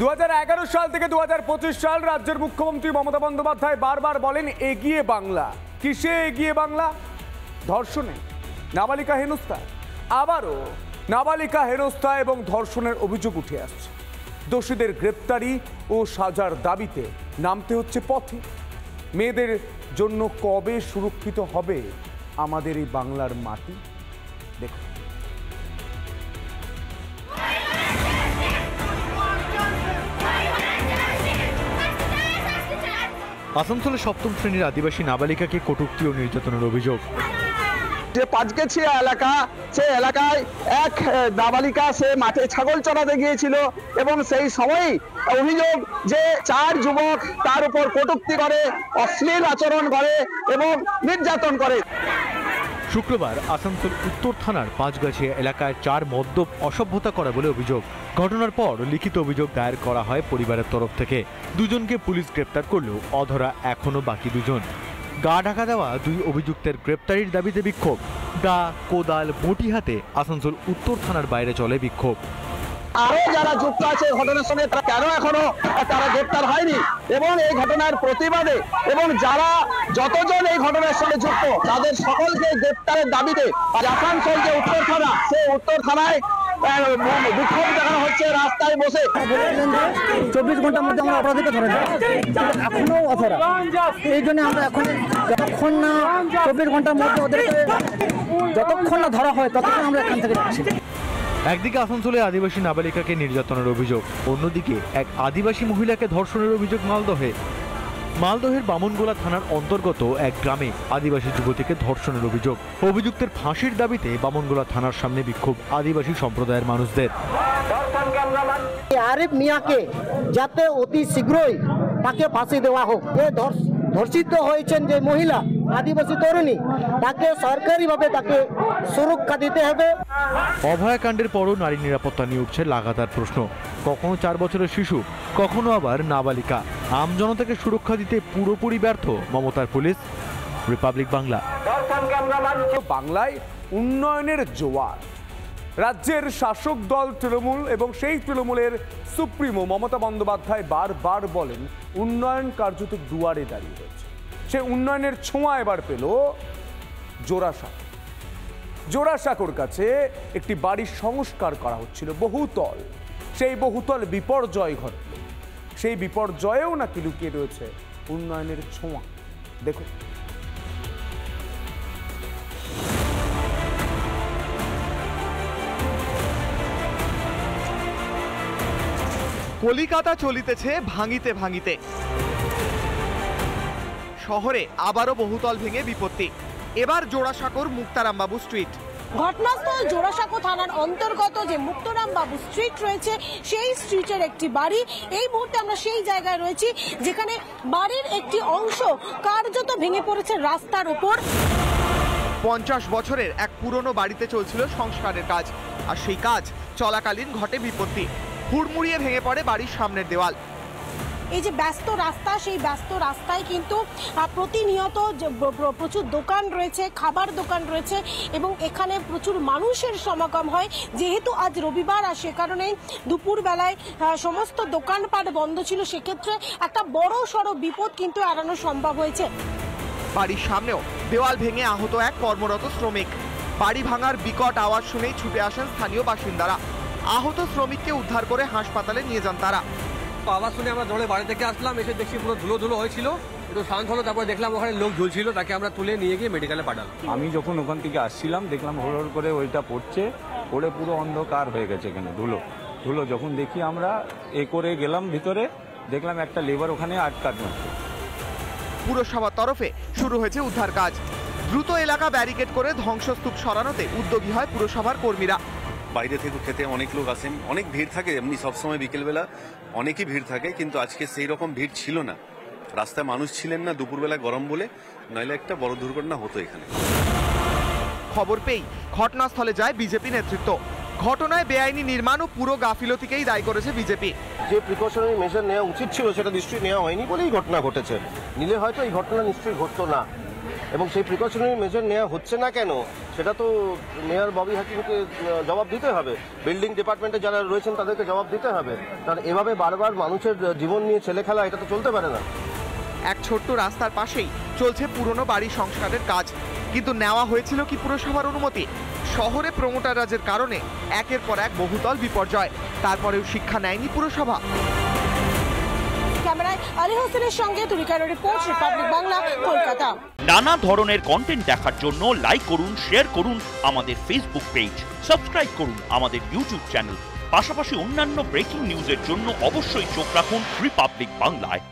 2011 সাল থেকে 2025 সাল রাজ্যের মুখ্যমন্ত্রী মমতা বন্দ্যোপাধ্যায় বারবার বলেন এগিয়ে বাংলা। কিসে এগিয়ে বাংলা? ধর্ষণে, নাবালিকা হেনস্থা। আবারও নাবালিকা হেনস্থা এবং ধর্ষণের অভিযোগ উঠে আসছে। দোষীদের গ্রেপ্তারি ও সাজার দাবিতে নামতে হচ্ছে পথে। মেয়েদের জন্য কবে সুরক্ষিত হবে আমাদের এই বাংলার মাটি? দেখুন। আসানসোলে সপ্তম শ্রেণীর আদিবাসী নাবালিকাকে কটূক্তি ও নির্যাতনের অভিযোগ। যে পাঁচগেছিয়া এলাকা, সেই এলাকায় এক নাবালিকা সে মাঠে ছাগল চড়াতে গিয়েছিল এবং সেই সময়ই অভিযোগ যে 4 যুবক তার উপর কটূক্তি করে, অশ্লীল আচরণ করে এবং নির্যাতন করে। শুক্রবার আসানসোল উত্তর থানার পাঁচগাছিয়া এলাকায় 4 মদ্যপ অসভ্যতা করে বলে অভিযোগ। ঘটনার পর লিখিত অভিযোগ দায়ের করা হয় পরিবারের তরফ থেকে। দুজনকে পুলিশ গ্রেপ্তার করলেও অধরা এখনো বাকি দুজন। গা ঢাকা দেওয়া 2 অভিযুক্তের গ্রেপ্তারির দাবিতে বিক্ষোভ। দা, কোদাল, বটি হাতে আসানসোল উত্তর থানার বাইরে চলে বিক্ষোভ। আরো যারা যুক্ত আছে ঘটনার সঙ্গে তারা কেন এখনো তারা গ্রেপ্তার হয়নি এবং এই ঘটনার প্রতিবাদে এবং যারা যতজন এই ঘটনার সঙ্গে যুক্ত তাদের সকলকে গ্রেপ্তারের দাবিতে আসানসোল যে উত্তর থানা, সেই উত্তর থানায় বিক্ষোভ দেখানো হচ্ছে রাস্তায় বসে। 24 ঘন্টার মধ্যে আমরা অপরাধীকে ধরে যাই, এখনো অধরা। এই জন্য আমরা এখন যতক্ষণ না 24 ঘন্টার মধ্যে ওদেরকে যতক্ষণ না ধরা হয় ততক্ষণ আমরা এখান থেকে আসি। একদিকে আসানসোলে আদিবাসী নাবালিকাকে নির্যাতনের অভিযোগ, অন্যদিকে এক আদিবাসী মহিলাকে ধর্ষণের অভিযোগ মালদহের বামনগোলা থানার অন্তর্গত এক গ্রামে আদিবাসী যুবতীকে ধর্ষণের অভিযোগ। অভিযুক্তের ফাঁসির দাবিতে বামনগোলা থানার সামনে বিক্ষোভ আদিবাসী সম্প্রদায়ের মানুষদের। আরিফ মিয়াকে যাতে অতি শীঘ্রই তাকে ফাঁসি দেওয়া হোক। ধর্ষিত হয়েছেন যে মহিলা আদিবাসী তরুণী, তাকে সরকারিভাবে তাকে সুরক্ষা দিতে হবে। অভয়াকাণ্ডের পরও নারী নিরাপত্তা নিয়ে উঠছে লাগাতার প্রশ্ন। কখনো 4 বছরের শিশু, কখনো আবার নাবালিকা। আমজনতাকে সুরক্ষা দিতে পুরোপুরি ব্যর্থ মমতার পুলিশ। রিপাবলিক বাংলা। বাংলায় উন্নয়নের জোয়ার। রাজ্যের শাসক দল তৃণমূল এবং সেই তৃণমূলের সুপ্রিমো মমতা বন্দ্যোপাধ্যায় বারবার বলেন উন্নয়ন কার্যত দুয়ারে দাঁড়িয়ে রয়েছে। সে উন্নয়নের ছোঁয়া এবার পেল জোড়াসাঁকো। জোড়াসাঁকোর কাছে একটি বাড়ির সংস্কার করা হচ্ছিল, বহুতল। সেই বহুতল বিপর্যয় ঘটল। সেই বিপর্যয়েও নাকি লুকিয়ে রয়েছে উন্নয়নের ছোঁয়া। দেখুন। কলিকাতা চলিতেছে ভাঙিতে ভাঙিতে। শহরে আবারও বহুতল ভেঙে বিপত্তি। এবার জোড়াসাঁকোর মুক্তারামবাবু স্ট্রিট। ঘটনাস্থল জোড়াসাঁকো থানার অন্তর্গত যে মুক্তারামবাবু স্ট্রিট রয়েছে, সেই স্ট্রিটের একটি বাড়ি। এই মুহূর্তে আমরা সেই জায়গায় রয়েছি যেখানে বাড়ির একটি অংশ কার্যত ভেঙে পড়েছে রাস্তার উপর। 50 বছরের এক পুরনো বাড়িতে চলছিল সংস্কারের কাজ, আর সেই কাজ চলাকালীন ঘটে বিপত্তি। হুড়মুড়িয়ে ভেঙে পড়ে বাড়ির সামনের দেওয়াল। এই যে ব্যস্ত রাস্তা, সেই ব্যস্ত রাস্তায় কিন্তু প্রতিনিয়ত প্রচুর দোকান রয়েছে, খাবার দোকান রয়েছে এবং এখানে প্রচুর মানুষের সমাগম হয়। যেহেতু আজ রবিবার, আর সে কারণেই দুপুরবেলায় সমস্ত দোকানপাট বন্ধ ছিল, সেক্ষেত্রে একটা বড় সড় বিপদ কিন্তু এড়ানো সম্ভব হয়েছে। বাড়ির সামনেও দেওয়াল ভেঙে আহত এক কর্মরত শ্রমিক। বাড়ি ভাঙার বিকট আওয়াজ শুনেই ছুটে আসেন স্থানীয় বাসিন্দারা। আহত শ্রমিককে উদ্ধার করে হাসপাতালে নিয়ে যান তারা। আওয়াজ শুনে আমরা দৌড়ে বাড়ি থেকে আসলাম, এসে দেখছি পুরো ধুলো ধুলো হয়েছিল, একটু শান্ত হলো। তারপরে দেখলাম ওখানে লোক ঝুলছিল, তাকে আমরা তুলে নিয়ে গিয়ে মেডিকেলে পাঠালাম। আমি যখন ওখান থেকে আসছিলাম দেখলাম হড় হড় করে ওইটা পড়ছে, পড়ে পুরো অন্ধকার হয়ে গেছে। এখানে ধুলো যখন দেখি আমরা করে গেলাম ভিতরে, দেখলাম একটা লেবার ওখানে আটকানো আছে। পুরসভার তরফে শুরু হয়েছে উদ্ধার কাজ। দ্রুত এলাকা ব্যারিকেড করে ধ্বংসস্তূপ সরানোতে উদ্যোগী হয় পুরসভার কর্মীরা। বাইরে থেকে খেতে অনেক লোক আসেন, অনেক ভিড় থাকে। এমনি সবসময় বিকেলবেলা অনেকই ভিড় থাকে, কিন্তু আজকে সেই রকম ভিড় ছিল না। রাস্তায় মানুষ ছিলেন না দুপুরবেলা গরম বলে, নইলে একটা বড় দুর্ঘটনা হতো এখানে। খবর পেয়েই ঘটনাস্থলে যায় বিজেপি নেতৃত্ব। ঘটনায় বেআইনি নির্মাণ ও পুরো গাফিলতিকেই দায়ী করেছে বিজেপি। যে প্রিকশনারি মেজার নেওয়া উচিত ছিল সেটা নিশ্চয়ই নেওয়া হয়নি বলেই ঘটনা ঘটেছে। নিলে হয়তো এই ঘটনা নিশ্চয়ই ঘটতো না। এবং সেই প্রিকশনারি মেজার নেওয়া হচ্ছে না কেন সেটা তো মেয়র ববি হাকিমকে জবাব দিতে হবে, বিল্ডিং ডিপার্টমেন্টে যারা রয়েছেন তাদেরকে জবাব দিতে হবে। কারণ এভাবে বারবার মানুষের জীবন নিয়ে ছেলে খেলা, এটা তো চলতে পারে না। এক ছোট্ট রাস্তার পাশেই চলছে পুরনো বাড়ি সংস্কারের কাজ, কিন্তু নেওয়া হয়েছিল কি পুরসভার অনুমতি? শহরে প্রমোটার রাজের কারণে একের পর এক বহুতল বিপর্যয়, তারপরেও শিক্ষা নেয়নি পুরসভা। ক্যামেরায় আলী হোসেনের সঙ্গে তুলিকার রিপোর্ট, রিপাবলিক বাংলা, কলকাতা। নানা ধরনের কন্টেন্ট দেখার জন্য লাইক করুন, শেয়ার করুন আমাদের ফেসবুক পেজ, সাবস্ক্রাইব করুন আমাদের ইউটিউব চ্যানেল। পাশাপাশি অন্যান্য ব্রেকিং নিউজের জন্য অবশ্যই চোখ রাখুন রিপাবলিক বাংলায়।